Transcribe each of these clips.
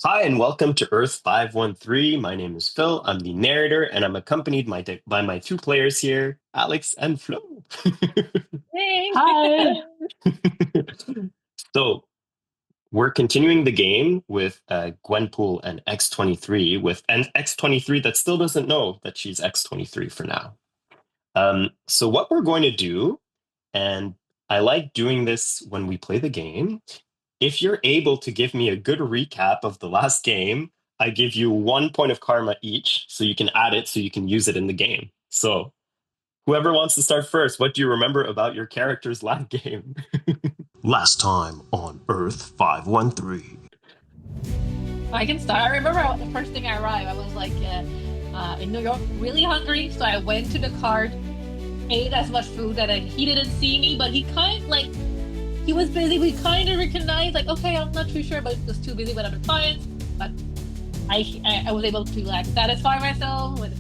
Hi, and welcome to Earth 513. My name is Phil. I'm the narrator, and I'm accompanied by my two players here, Alex and Flo. Hey. Hi. So, we're continuing the game with Gwenpool and X23, with an X23 that still doesn't know that she's X23 for now. So, what we're going to do, and I like doing this when we play the game, if you're able to give me a good recap of the last game, I give you 1 point of karma each, so you can add it so you can use it in the game. So, whoever wants to start first, what do you remember about your character's last game? Last time on Earth 513. I can start. I remember the first thing I arrived, I was like in New York, really hungry. So I went to the cart, ate as much food that he didn't see me, but he he was busy. We kind of recognized, like, okay, I'm not too sure, but he was too busy with other clients. But I was able to like satisfy myself with.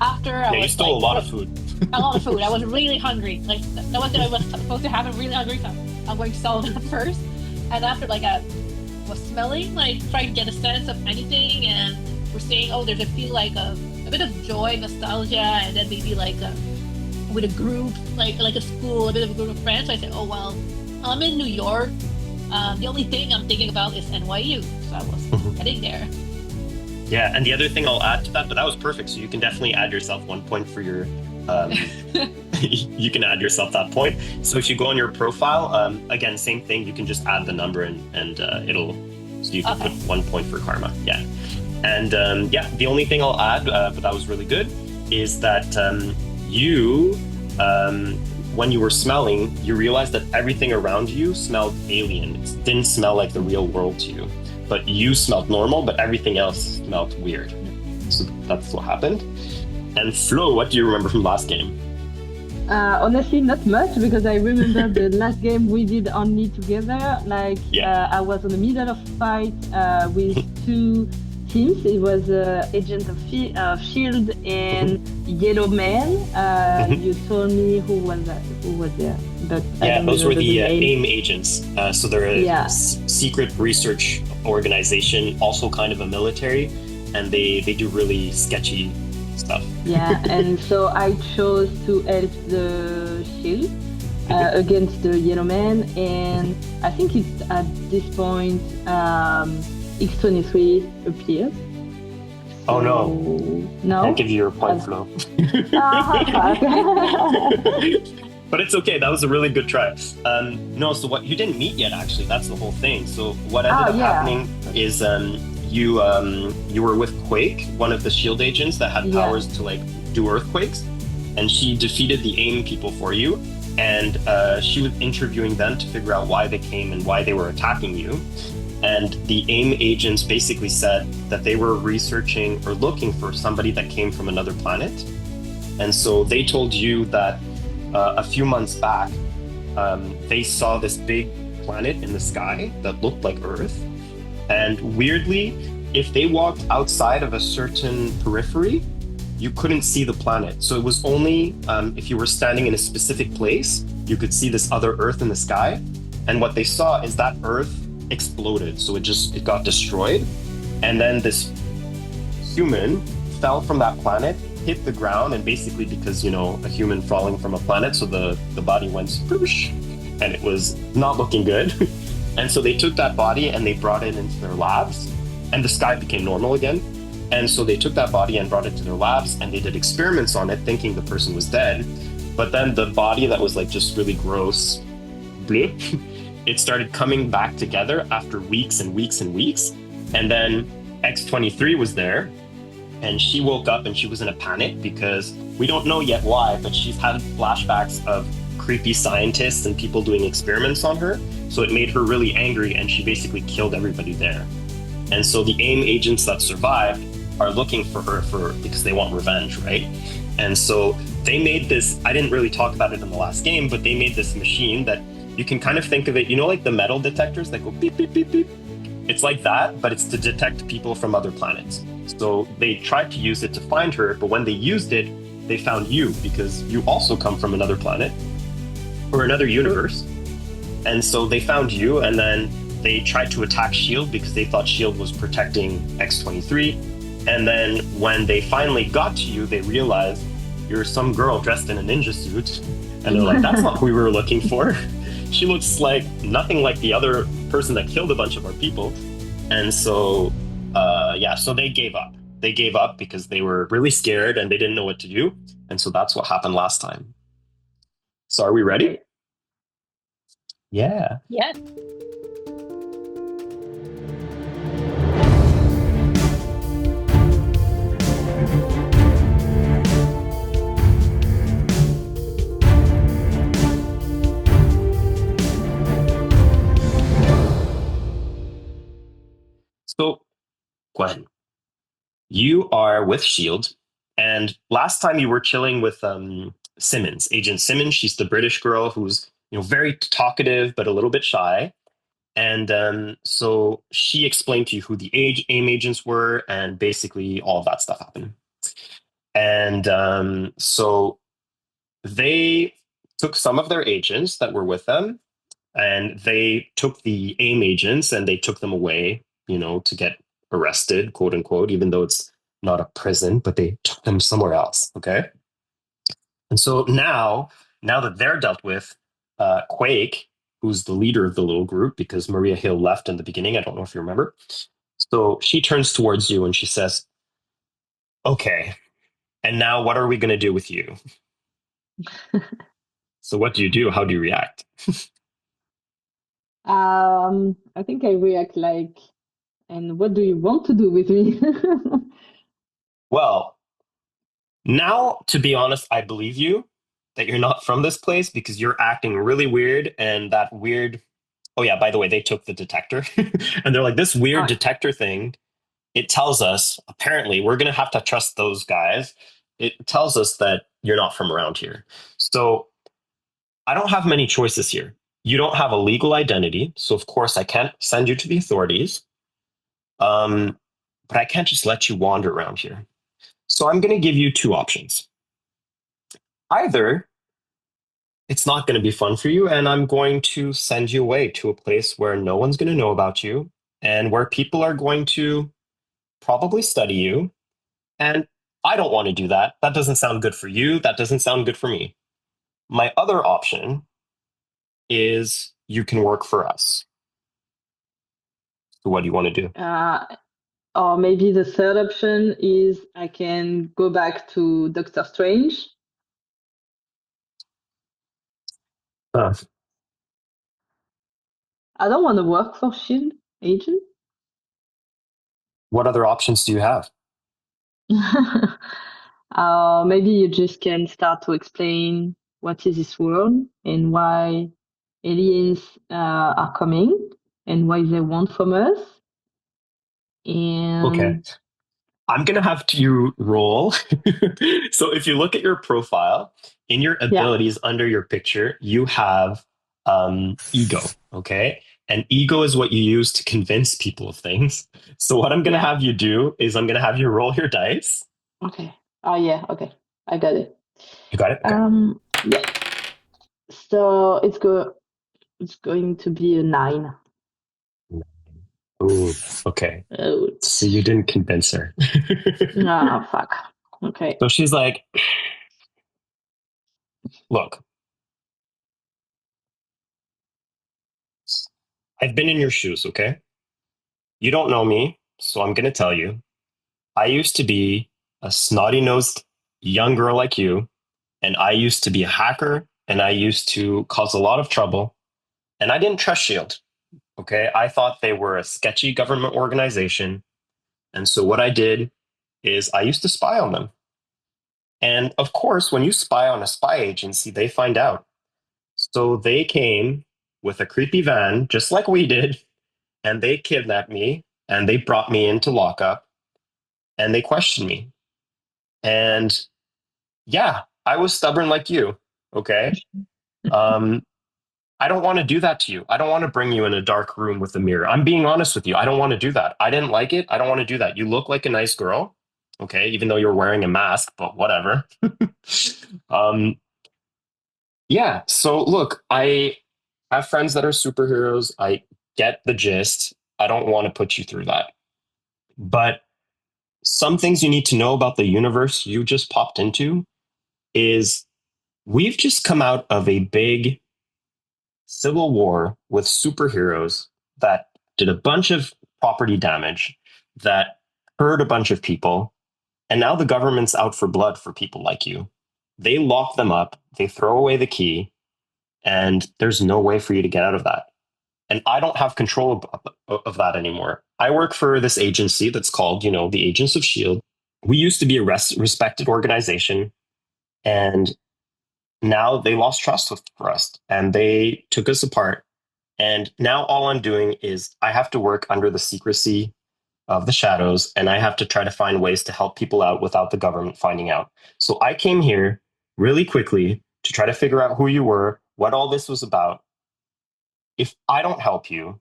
After I was you stole like, a lot of food. A lot of food. I was really hungry. Like that was what was supposed to happen. Really hungry. So I'm going to solve that first. And after I was smelling, like trying to get a sense of anything, and we're saying, oh, there's a feel like a bit of joy, nostalgia, and then maybe with a group, like a school, a bit of a group of friends. So I said, oh well, I'm in New York. The only thing I'm thinking about is NYU. So I was heading there. Yeah, and the other thing I'll add to that, but that was perfect. So you can definitely add yourself 1 point for your. You can add yourself that point. So if you go on your profile, again, same thing. You can just add the number and it'll. So you can put 1 point for karma. Yeah, and the only thing I'll add, but that was really good, is that you, when you were smelling, you realized that everything around you smelled alien. It didn't smell like the real world to you. But you smelled normal, but everything else smelled weird. So that's what happened. And Flo, what do you remember from last game? Honestly, not much because I remember the last game we did only together. I was in the middle of a fight with two teams. It was Agent of Shield and Yellow Man. You told me who was there, but those were the AIM agents. So they're a secret research organization, also kind of a military, and they do really sketchy stuff. Yeah, and so I chose to help the Shield against the Yellow Man, and I think it's at this point X23 appears. Oh no! No, I'll give you your point, Flo. But it's okay. That was a really good try. No, so what you didn't meet yet, actually. That's the whole thing. So what ended up happening is you were with Quake, one of the Shield agents that had powers to do earthquakes, and she defeated the AIM people for you. And she was interviewing them to figure out why they came and why they were attacking you. And the AIM agents basically said that they were researching or looking for somebody that came from another planet. And so they told you that a few months back, they saw this big planet in the sky that looked like Earth. And weirdly, if they walked outside of a certain periphery, you couldn't see the planet. So it was only if you were standing in a specific place, you could see this other Earth in the sky. And what they saw is that Earth exploded. So it got destroyed. And then this human fell from that planet, hit the ground, and basically because, a human falling from a planet, so the body went swoosh, and it was not looking good. And so they took that body and they brought it into their labs, and the sky became normal again. And so they took that body and brought it to their labs, and they did experiments on it, thinking the person was dead. But then the body that was just really gross, bleh, it started coming back together after weeks and weeks and weeks. And then X23 was there, and she woke up and she was in a panic because we don't know yet why, but she's had flashbacks of creepy scientists and people doing experiments on her. So it made her really angry, and she basically killed everybody there. And so the AIM agents that survived are looking for her because they want revenge, right? And so they made this, I didn't really talk about it in the last game, but they made this machine that you can kind of think of it, like the metal detectors that go beep, beep, beep, beep. It's like that, but it's to detect people from other planets. So they tried to use it to find her, but when they used it, they found you because you also come from another planet or another universe. And so they found you, and then they tried to attack Shield because they thought Shield was protecting X-23. And then when they finally got to you, they realized you're some girl dressed in a ninja suit. And they're like, that's not who we were looking for. She looks like nothing like the other person that killed a bunch of our people. And so, so they gave up. They gave up because they were really scared and they didn't know what to do. And so that's what happened last time. So are we ready? Okay. Yeah. Yes. So, Gwen, you are with Shield, and last time you were chilling with Simmons, Agent Simmons. She's the British girl who's very talkative but a little bit shy. And so she explained to you who the AIM agents were, and basically all of that stuff happened. And so they took some of their agents that were with them, and they took the AIM agents and they took them away, to get arrested, quote unquote, even though it's not a prison, but they took them somewhere else. Okay. And so now that they're dealt with, Quake, who's the leader of the little group, because Maria Hill left in the beginning. I don't know if you remember. So she turns towards you and she says, okay, and now what are we going to do with you? So what do you do? How do you react? I think I react like, and what do you want to do with me? Well, now, to be honest, I believe you that you're not from this place because you're acting really weird, and that weird. Oh yeah, by the way, they took the detector and they're like, this weird detector thing, it tells us, apparently, we're going to have to trust those guys. It tells us that you're not from around here. So I don't have many choices here. You don't have a legal identity. So of course I can't send you to the authorities. But I can't just let you wander around here. So I'm going to give you two options. Either it's not going to be fun for you, and I'm going to send you away to a place where no one's going to know about you and where people are going to probably study you. And I don't want to do that. That doesn't sound good for you. That doesn't sound good for me. My other option is you can work for us. So what do you want to do? Or maybe the third option is I can go back to Doctor Strange. I don't want to work for Shield agent. What other options do you have? Maybe you just can start to explain what is this world and why aliens are coming and what they want from us. And okay. I'm going to have you roll. So if you look at your profile, in your abilities under your picture, you have ego, okay? And ego is what you use to convince people of things. So what I'm going to have you do is I'm going to have you roll your dice. Okay. Oh, yeah. Okay. I got it. You got it? Okay. Yeah. So it's going to be a 9. Ooh, okay. Oh. So you didn't convince her. No, fuck. Okay. So she's like, look, I've been in your shoes, okay? You don't know me, so I'm going to tell you. I used to be a snotty-nosed young girl like you, and I used to be a hacker, and I used to cause a lot of trouble, and I didn't trust SHIELD, okay? I thought they were a sketchy government organization, and so what I did is I used to spy on them. And of course, when you spy on a spy agency, they find out. So they came with a creepy van, just like we did, and they kidnapped me, and they brought me into lockup, and they questioned me. And yeah, I was stubborn like you, okay? I don't want to do that to you. I don't want to bring you in a dark room with a mirror. I'm being honest with you. I don't want to do that. I didn't like it. I don't want to do that. You look like a nice girl, okay? Even though you're wearing a mask, but whatever. Yeah, so look, I have friends that are superheroes. I get the gist. I don't want to put you through that. But some things you need to know about the universe you just popped into is we've just come out of a big civil war with superheroes that did a bunch of property damage, that hurt a bunch of people, and now the government's out for blood for people like you. They lock them up, they throw away the key, and there's no way for you to get out of that. And I don't have control of that anymore. I work for this agency that's called, the Agents of S.H.I.E.L.D. We used to be a respected organization, and now they lost trust for us, and they took us apart. And now all I'm doing is I have to work under the secrecy of the shadows, and I have to try to find ways to help people out without the government finding out. So I came here really quickly to try to figure out who you were, what all this was about. If I don't help you,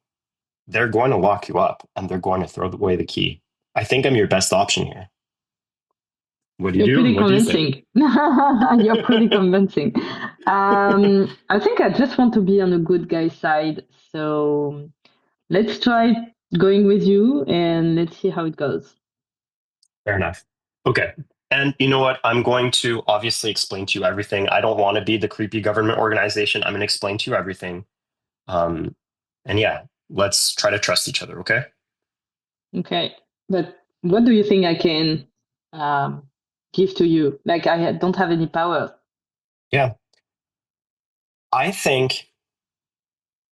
they're going to lock you up and they're going to throw away the key. I think I'm your best option here. What do you do? You're pretty convincing. You're pretty convincing. I think I just want to be on the good guy side. So let's try going with you and let's see how it goes. Fair enough. Okay. And you know what? I'm going to obviously explain to you everything. I don't want to be the creepy government organization. I'm going to explain to you everything. And yeah, let's try to trust each other, okay? Okay. But what do you think I can give to you? Like, I don't have any power. Yeah. I think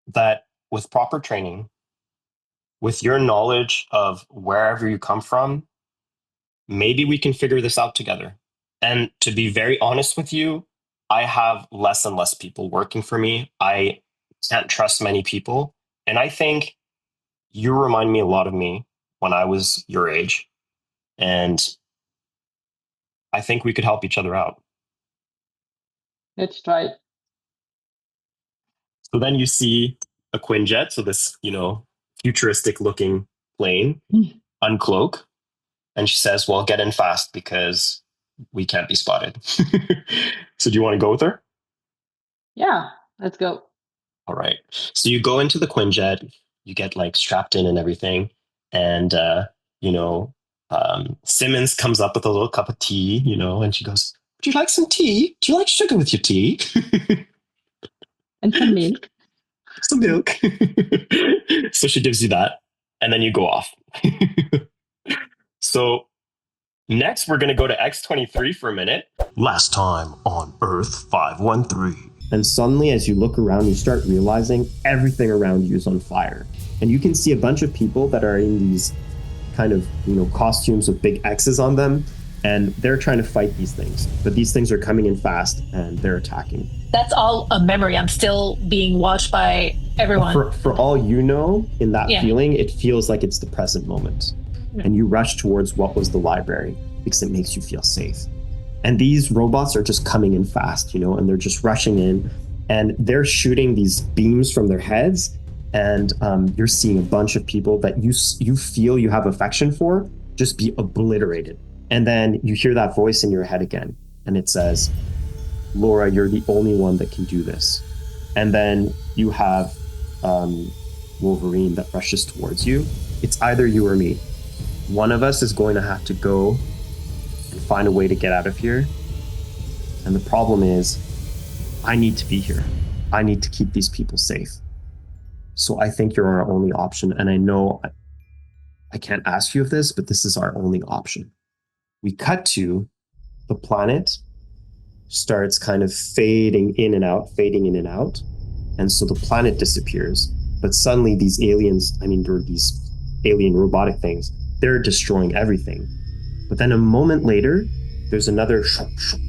that with proper training, with your knowledge of wherever you come from, maybe we can figure this out together. And to be very honest with you, I have less and less people working for me. I can't trust many people. And I think you remind me a lot of me when I was your age. And I think we could help each other out. Let's try. So then you see a Quinjet, so this, futuristic looking plane, uncloak. And she says, well, get in fast because we can't be spotted. So do you want to go with her? Yeah, let's go. All right. So you go into the Quinjet, you get strapped in and everything. And, Simmons comes up with a little cup of tea, and she goes, would you like some tea? Do you like sugar with your tea? And some milk. Some milk. So she gives you that. And then you go off. So next, we're going to go to X-23 for a minute. Last time on Earth 513. And suddenly, as you look around, you start realizing everything around you is on fire. And you can see a bunch of people that are in these kind of, costumes with big X's on them. And they're trying to fight these things. But these things are coming in fast and they're attacking. That's all a memory. I'm still being watched by everyone. For all you know, in that feeling, it feels like it's the present moment. And you rush towards what was the library because it makes you feel safe. And these robots are just coming in fast, and they're just rushing in and they're shooting these beams from their heads. And you're seeing a bunch of people that you feel you have affection for just be obliterated. And then you hear that voice in your head again. And it says, Laura, you're the only one that can do this. And then you have Wolverine that rushes towards you. It's either you or me. One of us is going to have to go and find a way to get out of here. And the problem is, I need to be here. I need to keep these people safe. So I think you're our only option. And I know I can't ask you of this, but this is our only option. We cut to the planet starts kind of fading in and out. And so the planet disappears. But suddenly these aliens, there are these alien robotic things, they're destroying everything. But then a moment later, there's another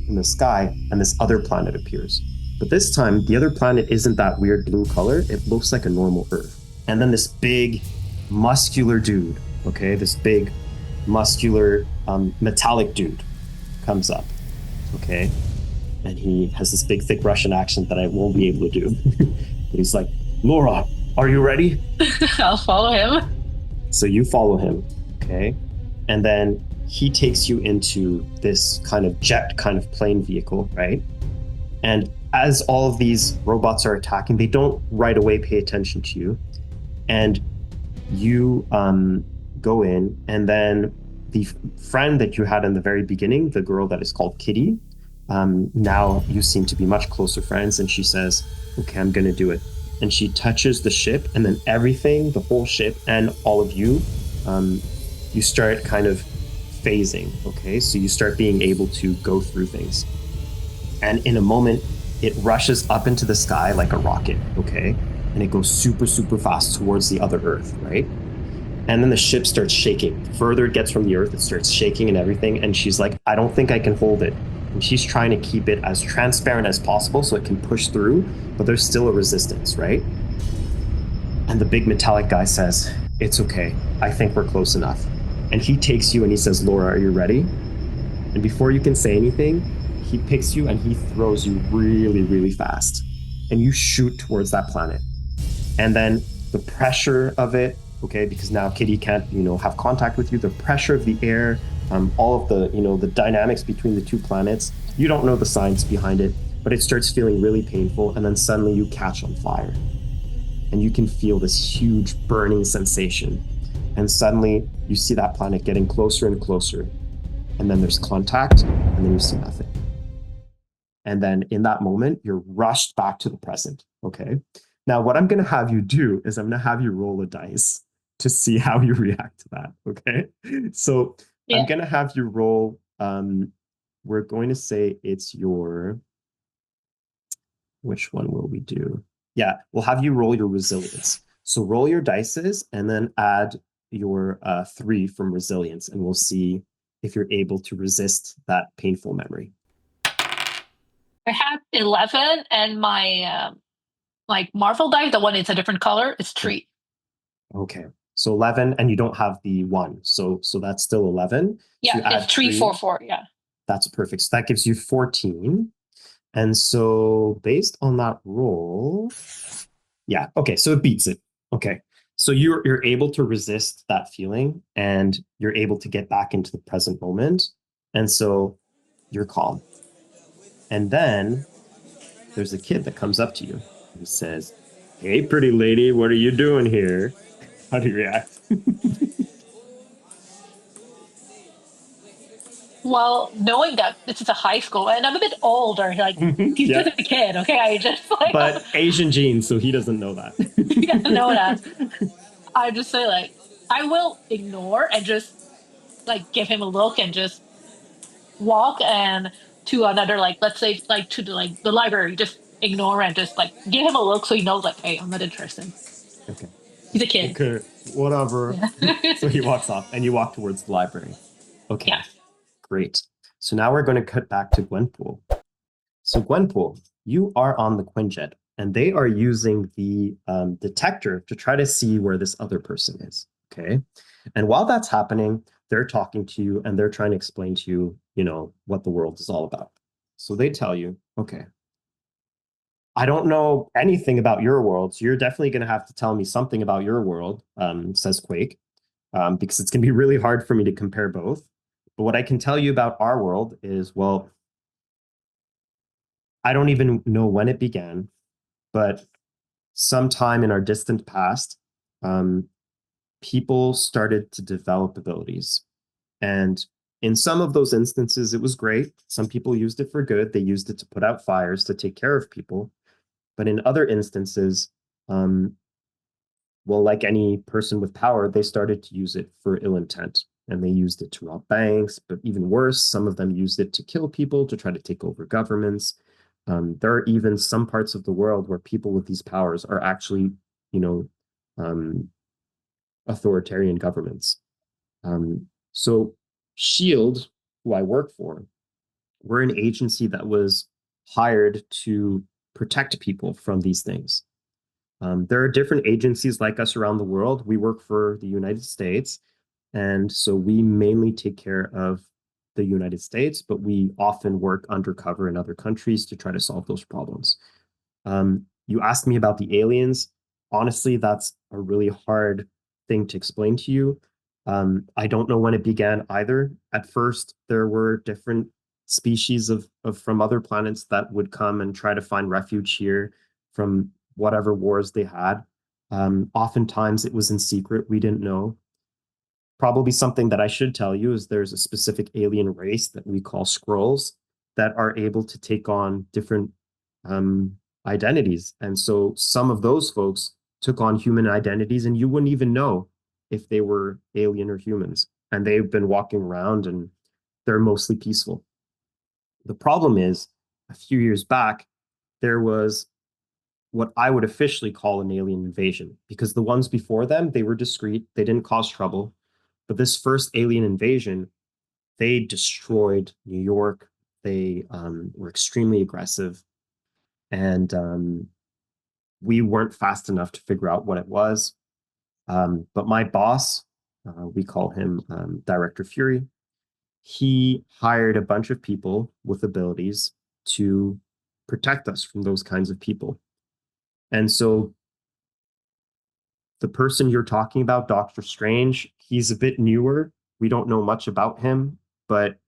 in the sky and this other planet appears. But this time, the other planet isn't that weird blue color. It looks like a normal Earth. And then this big, muscular dude, this big, muscular, metallic dude comes up, And he has this big, thick Russian accent that I won't be able to do. He's like, Laura, are you ready? I'll follow him. So you follow him, And then he takes you into this kind of jet kind of plane vehicle, right? And as all of these robots are attacking, they don't right away pay attention to you. And you go in, and then the friend that you had in the very beginning, the girl that is called Kitty, now you seem to be much closer friends, and she says, okay, I'm gonna do it. And she touches the ship, and then everything, the whole ship and all of you, you start kind of phasing, okay? So you start being able to go through things. And in a moment, it rushes up into the sky like a rocket, okay? And it goes super, super fast towards the other Earth, right? And then the ship starts shaking. The further it gets from the Earth, it starts shaking and everything. And she's like, I don't think I can hold it. And she's trying to keep it as transparent as possible so it can push through, but there's still a resistance, right? And the big metallic guy says, it's okay. I think we're close enough. And he takes you and he says, Laura, are you ready? And before you can say anything, he picks you and he throws you really, really fast. And you shoot towards that planet. And then the pressure of it, okay, because now Kitty can't, have contact with you, the pressure of the air, all of the, the dynamics between the two planets, you don't know the science behind it, but it starts feeling really painful. And then suddenly you catch on fire. And you can feel this huge burning sensation. And suddenly you see that planet getting closer and closer. And then there's contact, and then you see nothing. And then in that moment, you're rushed back to the present, okay? Now, what I'm going to have you do is I'm going to have you roll a dice to see how you react to that, okay? So I'm going to have you roll, we're going to say it's your, which one will we do? Yeah, we'll have you roll your resilience. So roll your dices and then add your 3 from resilience, and we'll see if you're able to resist that painful memory. I have 11, and my Marvel die, the one that's a different color, is 3. Okay, so 11, and you don't have the 1, so that's still 11. Yeah, so it's 3, 4, 4. Yeah, that's perfect. So that gives you 14. And so based on that roll, yeah, okay, so it beats it. Okay, so you're able to resist that feeling, and you're able to get back into the present moment, and so you're calm. And then there's a kid that comes up to you. He says, hey, pretty lady, what are you doing here? How do you react? Well, knowing that this is a high school, and I'm a bit older, he's just a kid, okay? I just But Asian genes, so he doesn't know that. He doesn't know that. I just say I will ignore and just give him a look and just walk and to another let's say to the library, just ignore and just give him a look so he knows hey, I'm not interested. Okay. He's a kid. Okay, whatever. Yeah. So he walks off and you walk towards the library. Okay. Yeah. Great. So now we're going to cut back to Gwenpool. So Gwenpool, you are on the Quinjet, and they are using the detector to try to see where this other person is. Okay. And while that's happening, they're talking to you and they're trying to explain to you, what the world is all about. So they tell you, okay, I don't know anything about your world, so you're definitely going to have to tell me something about your world, says Quake, because it's going to be really hard for me to compare both. But what I can tell you about our world is, well, I don't even know when it began, but sometime in our distant past, people started to develop abilities. And in some of those instances, it was great. Some people used it for good. They used it to put out fires, to take care of people. But in other instances, well, like any person with power, they started to use it for ill intent. And they used it to rob banks, but even worse, some of them used it to kill people, to try to take over governments. There are even some parts of the world where people with these powers are actually, authoritarian governments. So SHIELD, who I work for, we're an agency that was hired to protect people from these things. There are different agencies like us around the world. We work for the United States, and so we mainly take care of the United States, but we often work undercover in other countries to try to solve those problems. You asked me about the aliens. Honestly, that's a really hard thing to explain to you. I don't know when it began either. At first, there were different species of from other planets that would come and try to find refuge here from whatever wars they had. Oftentimes it was in secret. We didn't know. Probably something that I should tell you is there's a specific alien race that we call Skrulls that are able to take on different identities. And so some of those folks took on human identities, and you wouldn't even know if they were alien or humans. And they've been walking around and they're mostly peaceful. The problem is, a few years back, there was what I would officially call an alien invasion, because the ones before them, they were discreet, they didn't cause trouble. But this first alien invasion, they destroyed New York. They were extremely aggressive. And we weren't fast enough to figure out what it was. But my boss, we call him Director Fury, he hired a bunch of people with abilities to protect us from those kinds of people. And so the person you're talking about, Doctor Strange, he's a bit newer. We don't know much about him, but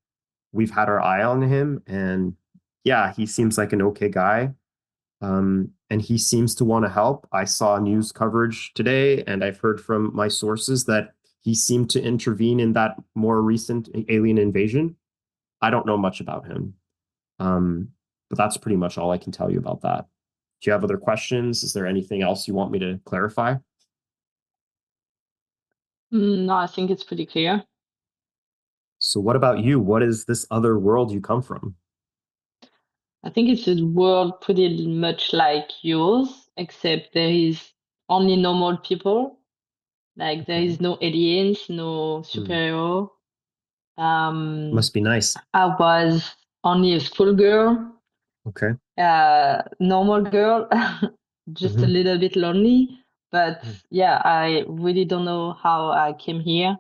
we've had our eye on him. And yeah, he seems like an okay guy. And he seems to want to help. I saw news coverage today, and I've heard from my sources that he seemed to intervene in that more recent alien invasion. I don't know much about him. But that's pretty much all I can tell you about that. Do you have other questions? Is there anything else you want me to clarify? No, I think it's pretty clear. So what about you? What is this other world you come from? I think it's a world pretty much like yours, except there is only normal people. Like there is no aliens, no superhero. Must be nice. I was only a schoolgirl. Okay. Normal girl, just a little bit lonely. But yeah, I really don't know how I came here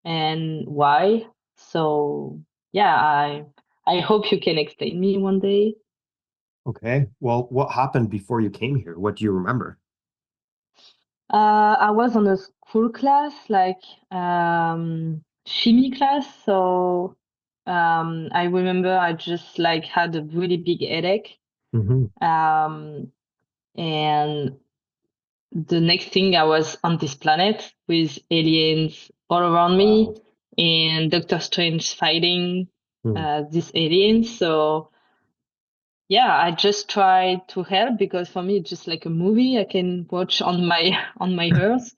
and why. So yeah, I hope you can explain me one day. Okay. Well, what happened before you came here? What do you remember? I was on a school class, like chemie class. So I remember I just like had a really big headache. And the next thing I was on this planet with aliens all around me and Doctor Strange fighting these aliens. So yeah, I just tried to help because for me it's just like a movie I can watch on my Earth.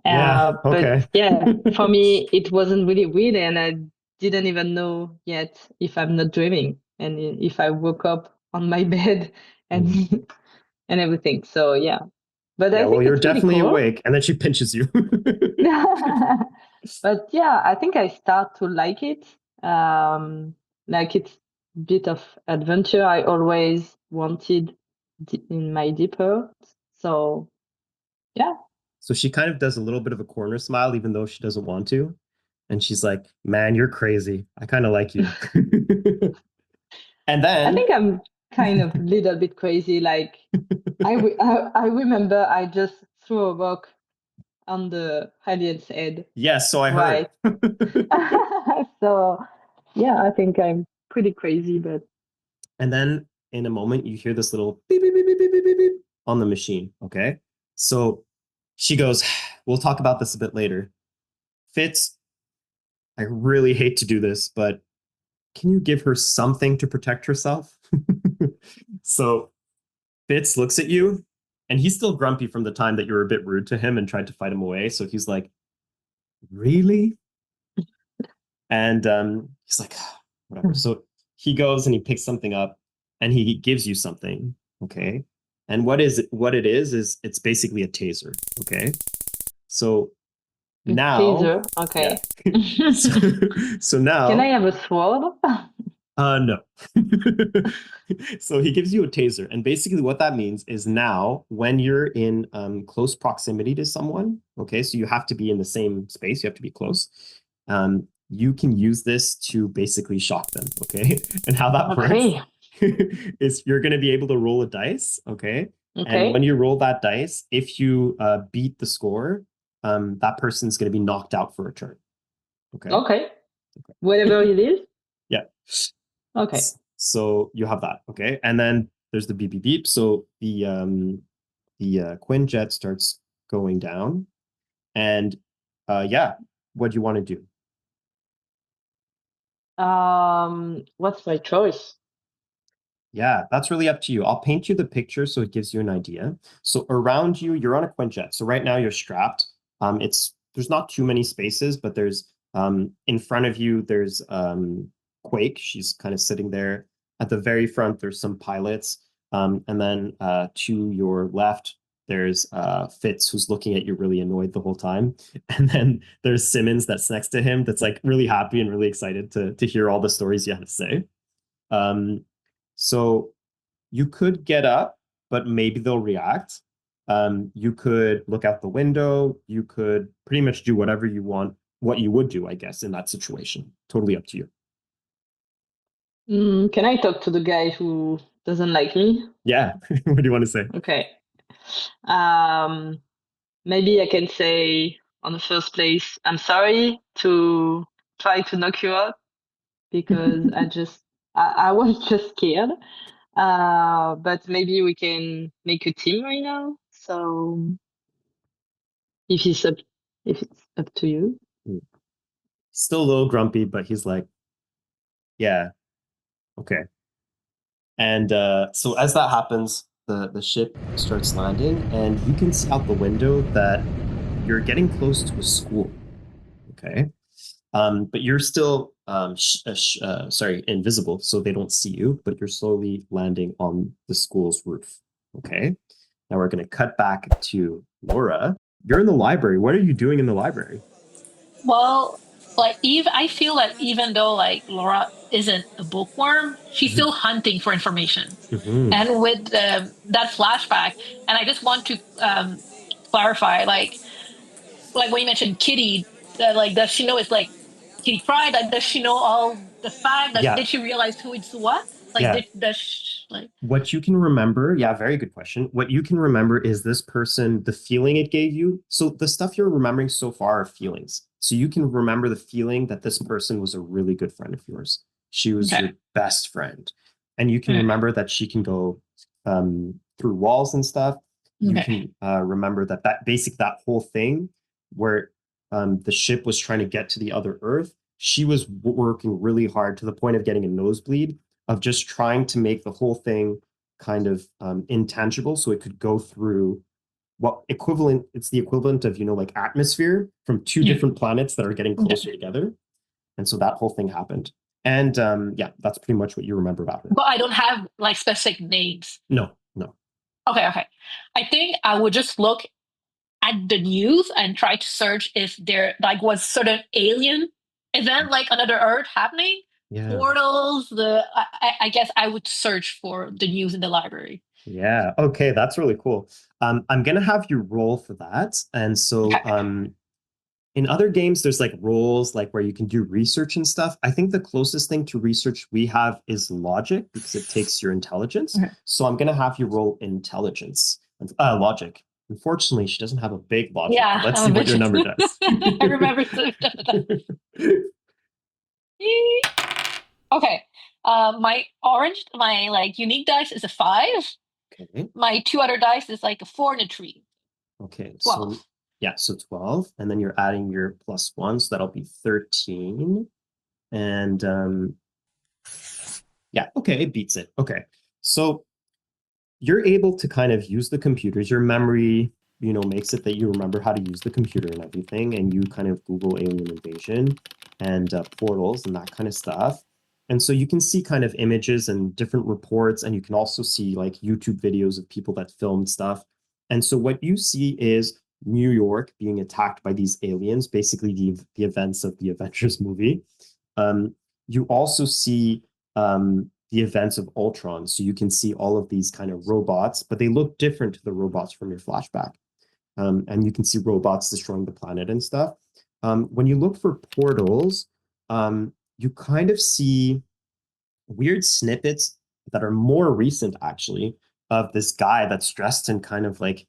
Okay. But yeah, for me it wasn't really real, and I didn't even know yet if I'm not dreaming and if I woke up on my bed and and everything. So yeah. But Yeah, I think you're it's really definitely cool. awake, and then she pinches you. But yeah, I think I start to like it. Like it's a bit of adventure I always wanted in my deeper. So yeah. So she kind of does a little bit of a corner smile, even though she doesn't want to. And she's like, man, you're crazy. I kind of like you. And then I think I'm kind of a little bit crazy. Like I remember I just threw a rock on the alien's head. Yes, so I heard. So yeah, I think I'm pretty crazy, but And then in a moment you hear this little beep, beep, beep, beep, beep, beep, beep on the machine. Okay. So she goes, we'll talk about this a bit later. Fitz, I really hate to do this, but can you give her something to protect herself? So Fitz looks at you, and he's still grumpy from the time that you were a bit rude to him and tried to fight him away. So he's like, really? And he's like, whatever. So he goes and he picks something up and he gives you something. Okay. And what it is it's basically a taser. Okay. So now. Taser. Okay. Yeah. So now. Can I have a sword? No. So he gives you a taser, and basically what that means is now when you're in close proximity to someone, okay, so you have to be in the same space, you have to be close. You can use this to basically shock them, okay? And how that works is you're going to be able to roll a dice, okay? And when you roll that dice, if you beat the score, that person's going to be knocked out for a turn. Okay. Whatever it is. Yeah. Okay. So you have that, okay? And then there's the beep beep beep. So the Quinjet starts going down. And yeah, what do you want to do? What's my choice? Yeah, that's really up to you. I'll paint you the picture so it gives you an idea. So around you, you're on a Quinjet. So right now you're strapped. There's not too many spaces, but there's in front of you, there's Quake. She's kind of sitting there. At the very front, there's some pilots. And then to your left, there's Fitz, who's looking at you really annoyed the whole time. And then there's Simmons that's next to him that's like really happy and really excited to hear all the stories you have to say. So you could get up, but maybe they'll react. You could look out the window. You could pretty much do whatever you want, what you would do, I guess, in that situation. Totally up to you. Can I talk to the guy who doesn't like me? Yeah. What do you want to say? Okay. Maybe I can say on the first place, I'm sorry to try to knock you out because I was just scared. But maybe we can make a team right now. So if it's up to you. Still a little grumpy, but he's like, yeah, okay. And so as that happens, the ship starts landing, and you can see out the window that you're getting close to a school. Okay. But you're still invisible, so they don't see you, but you're slowly landing on the school's roof. Okay. Now we're going to cut back to Laura. You're in the library. What are you doing in the library? Well, like I feel like even though like Laura isn't a bookworm, she's still hunting for information. And with that flashback, and I just want to clarify, like when you mentioned Kitty, like does she know it's like Kitty cried? Like does she know all the facts? Like, did she realize who it's what? Like what you can remember, very good question. What you can remember is this person, the feeling it gave you. So the stuff you're remembering so far are feelings. So you can remember the feeling that this person was a really good friend of yours. She was your best friend. And you can remember that she can go through walls and stuff. You can remember that whole thing where the ship was trying to get to the other Earth. She was working really hard to the point of getting a nosebleed, of just trying to make the whole thing kind of intangible so it could go through it's the equivalent of, like atmosphere from two different planets that are getting closer together. And so that whole thing happened. And that's pretty much what you remember about her. But I don't have like specific names. No. Okay. I think I would just look at the news and try to search if there like was certain alien event like another Earth happening. Portals. I guess I would search for the news in the library. Yeah. Okay, that's really cool. I'm gonna have you roll for that. And so in other games, there's like roles like where you can do research and stuff. I think the closest thing to research we have is logic because it takes your intelligence. So I'm gonna have you roll intelligence. Logic. Unfortunately, she doesn't have a big logic. Yeah, let's see what your number does. I remember. Okay. My unique dice is a 5. Okay. My 2 other dice is like a 4 and a 3. Okay. 12. So 12, and then you're adding your +1, so that'll be 13. And okay, it beats it. Okay. So you're able to kind of use the computers. Your memory, makes it that you remember how to use the computer and everything, and you kind of Google alien invasion and portals and that kind of stuff. And so you can see kind of images and different reports, and you can also see like YouTube videos of people that filmed stuff. And so what you see is New York being attacked by these aliens, basically the events of the Avengers movie. You also see the events of Ultron. So you can see all of these kind of robots, but they look different to the robots from your flashback. And you can see robots destroying the planet and stuff. When you look for portals, you kind of see weird snippets that are more recent, actually, of this guy that's dressed in kind of like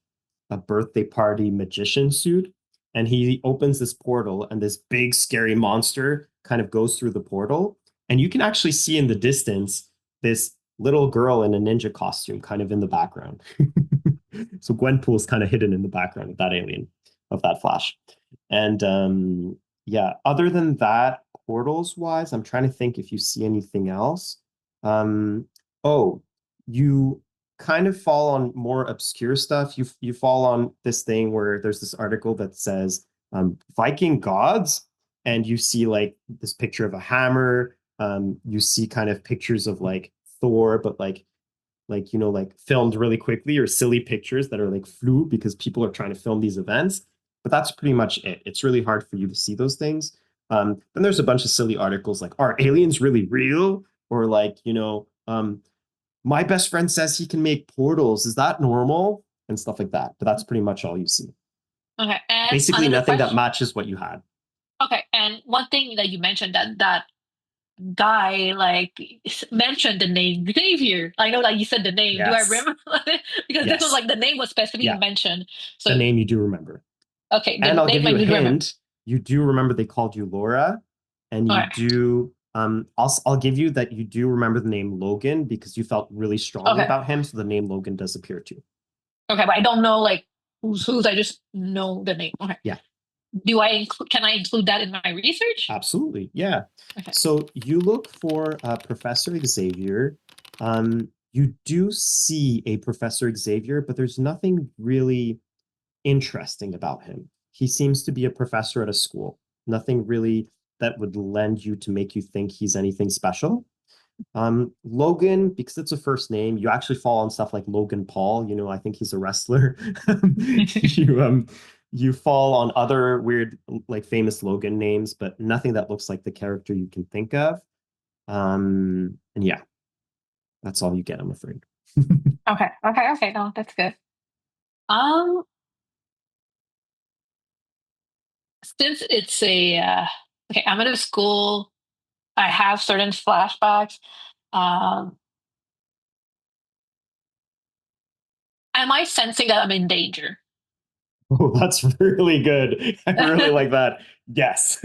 a birthday party magician suit. And he opens this portal, and this big, scary monster kind of goes through the portal. And you can actually see in the distance this little girl in a ninja costume kind of in the background. So Gwenpool is kind of hidden in the background of that alien, of that flash. And yeah, other than that, portals wise, I'm trying to think if you see anything else. Oh, you kind of fall on more obscure stuff. You fall on this thing where there's this article that says Viking gods, and you see like this picture of a hammer. You see kind of pictures of like Thor, but like like filmed really quickly, or silly pictures that are like flu because people are trying to film these events. But that's pretty much it. It's really hard for you to see those things. Then there's a bunch of silly articles like, are aliens really real? Or like, my best friend says he can make portals. Is that normal? And stuff like that. But that's pretty much all you see. Okay. And basically nothing that matches what you had. Okay. And one thing that you mentioned that guy like mentioned the name Xavier. I know, like you said the name. Yes. Do I remember? Because this was like the name was specifically mentioned. So the name you do remember. Okay. And I'll give you a hint. You do remember they called you Laura, and you do. I'll give you that you do remember the name Logan because you felt really strongly about him. So the name Logan does appear too. Okay, but I don't know like who's. I just know the name. Okay. Yeah. Can I include that in my research? Absolutely, yeah. Okay. So you look for Professor Xavier. You do see a Professor Xavier, but there's nothing really interesting about him. He seems to be a professor at a school. Nothing really that would lend you to make you think he's anything special. Logan, because it's a first name, you actually fall on stuff like Logan Paul. I think he's a wrestler. You fall on other weird, like famous Logan names, but nothing that looks like the character you can think of. And yeah, that's all you get, I'm afraid. Okay. No, that's good. Since it's okay, I'm at a school. I have certain flashbacks. Am I sensing that I'm in danger? Oh, that's really good. I really like that. Yes.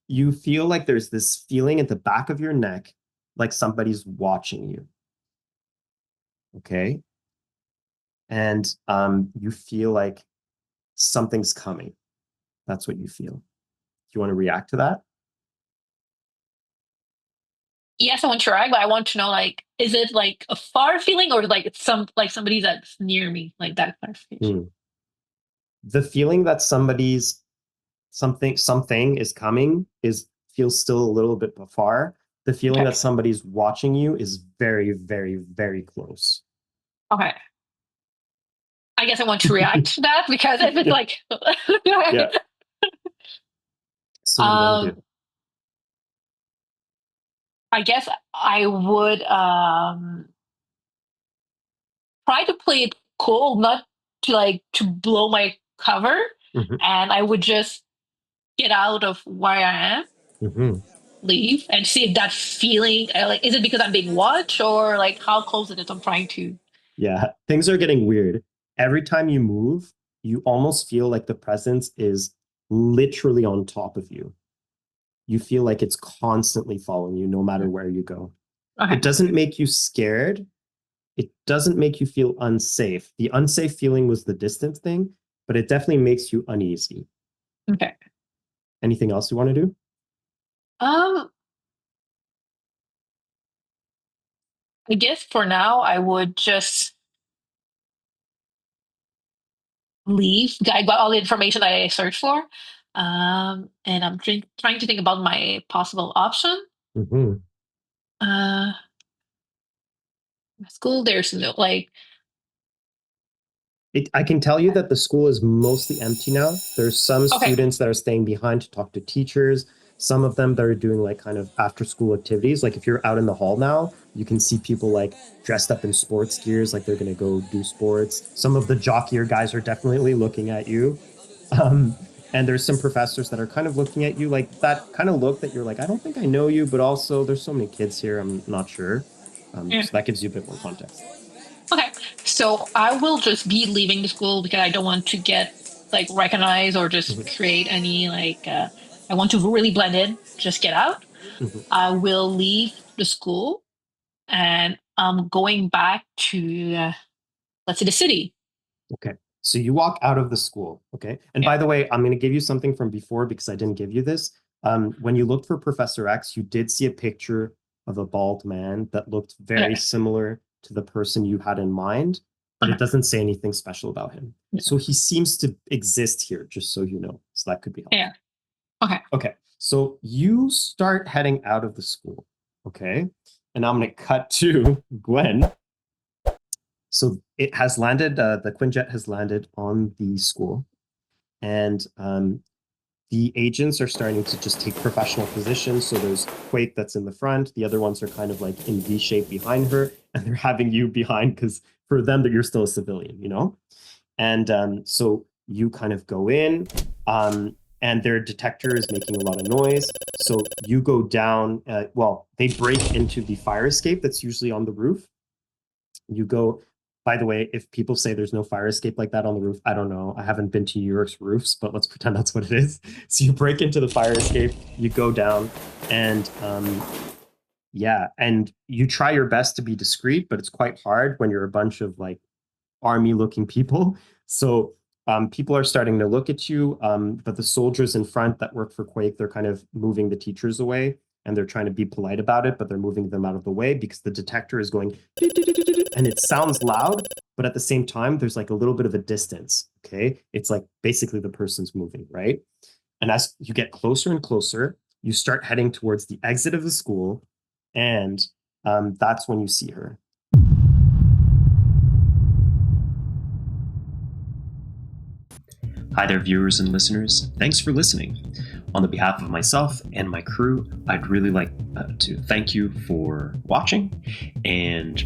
You feel like there's this feeling at the back of your neck, like somebody's watching you. Okay. And you feel like something's coming. That's what you feel. Do you want to react to that? Yes, I want to react, but I want to know, like, is it like a far feeling or like it's somebody that's near me, like that clarification? The feeling that something is coming feels still a little bit far. The feeling that somebody's watching you is very, very, very close. Okay. I guess I want to react to that because if it's like yeah. So what do you want to do? I guess I would try to play it cool, not to blow my cover, and I would just get out of where I am, leave, and see if that feeling is it because I'm being watched or like how close it is I'm trying to. Yeah, things are getting weird. Every time you move, you almost feel like the presence is literally on top of you. You feel like it's constantly following you no matter where you go. It doesn't make you scared. It doesn't make you feel unsafe. The unsafe feeling was the distance thing, but it definitely makes you uneasy. Okay. Anything else you want to do? I guess for now I would just leave. I got all the information that I searched for. And I'm trying to think about my possible option. School, there's no I can tell you that the school is mostly empty now. There's some students that are staying behind to talk to teachers. Some of them that are doing like kind of after school activities. Like if you're out in the hall now, you can see people like dressed up in sports gears, like they're going to go do sports. Some of the jockier guys are definitely looking at you. And there's some professors that are kind of looking at you like that kind of look that you're like, I don't think I know you, but also there's so many kids here, I'm not sure. So that gives you a bit more context. Okay, so I will just be leaving the school because I don't want to get like recognized or just create any I want to really blend in, just get out. I will leave the school and I'm going back to, let's say, the city. Okay. So you walk out of the school, okay? And by the way, I'm going to give you something from before because I didn't give you this. When you looked for Professor X, you did see a picture of a bald man that looked very similar to the person you had in mind, but it doesn't say anything special about him. So he seems to exist here, just so you know. So that could be helpful. Yeah. Okay. Okay. So you start heading out of the school, okay? And I'm going to cut to Gwen. So it has landed, the Quinjet has landed on the school, and the agents are starting to just take professional positions. So there's Quake that's in the front. The other ones are kind of like in V shape behind her, and they're having you behind because for them that you're still a civilian, you know? And so you kind of go in, and their detector is making a lot of noise. So you go down, well, they break into the fire escape that's usually on the roof. You go. By the way, if people say there's no fire escape like that on the roof, I don't know. I haven't been to New York's roofs, but let's pretend that's what it is. So you break into the fire escape, you go down, and and you try your best to be discreet, but it's quite hard when you're a bunch of like army-looking people. So people are starting to look at you, but the soldiers in front that work for Quake, they're kind of moving the teachers away, and they're trying to be polite about it, but they're moving them out of the way because the detector is going, and it sounds loud, but at the same time, there's like a little bit of a distance, okay? It's like basically the person's moving, right? And as you get closer and closer, you start heading towards the exit of the school, and that's when you see her. Hi there, viewers and listeners. Thanks for listening. On the behalf of myself and my crew, I'd really like to thank you for watching, and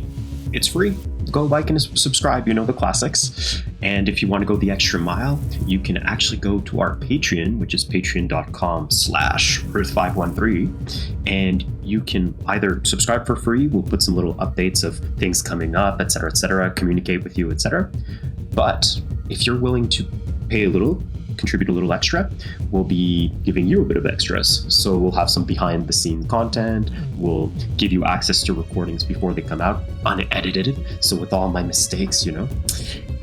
it's free. Go like and subscribe, you know the classics. And if you want to go the extra mile, you can actually go to our Patreon, which is patreon.com/Earth513, and you can either subscribe for free. We'll put some little updates of things coming up, etc., communicate with you, etc. But if you're willing to pay a little, contribute a little extra, we'll be giving you a bit of extras. So we'll have some behind the scenes content. We'll give you access to recordings before they come out, unedited. So with all my mistakes, you know,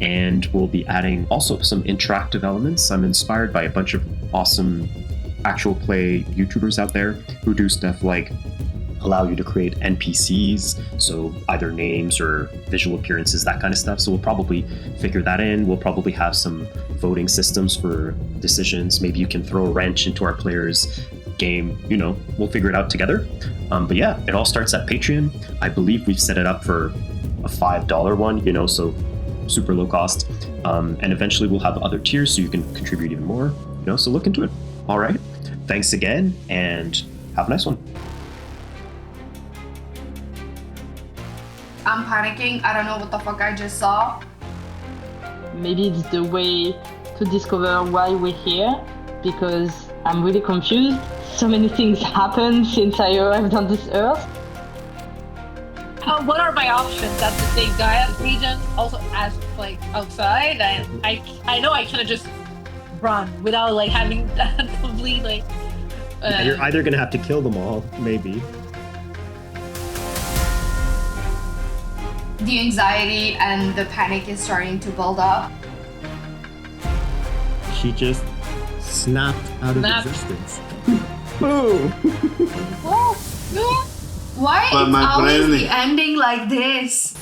and we'll be adding also some interactive elements. I'm inspired by a bunch of awesome actual play YouTubers out there who do stuff like allow you to create NPCs, so either names or visual appearances, that kind of stuff. So we'll probably figure that in. We'll probably have some voting systems for decisions. Maybe you can throw a wrench into our players' game. You know, we'll figure it out together. But yeah, it all starts at Patreon. I believe we've set it up for a $5 one, you know, so super low cost. And eventually we'll have other tiers so you can contribute even more, you know, so look into it. All right. Thanks again, and have a nice one. I'm panicking. I don't know what the fuck I just saw. Maybe it's the way to discover why we're here, because I'm really confused. So many things happened since I arrived on this earth. What are my options at the same Gaia region? Also, as like outside, and I know I kind of just run without like having that complete like. Yeah, you're either gonna have to kill them all, maybe. The anxiety and the panic is starting to build up. She just snapped out of existence. Boom! Why is always the ending like this?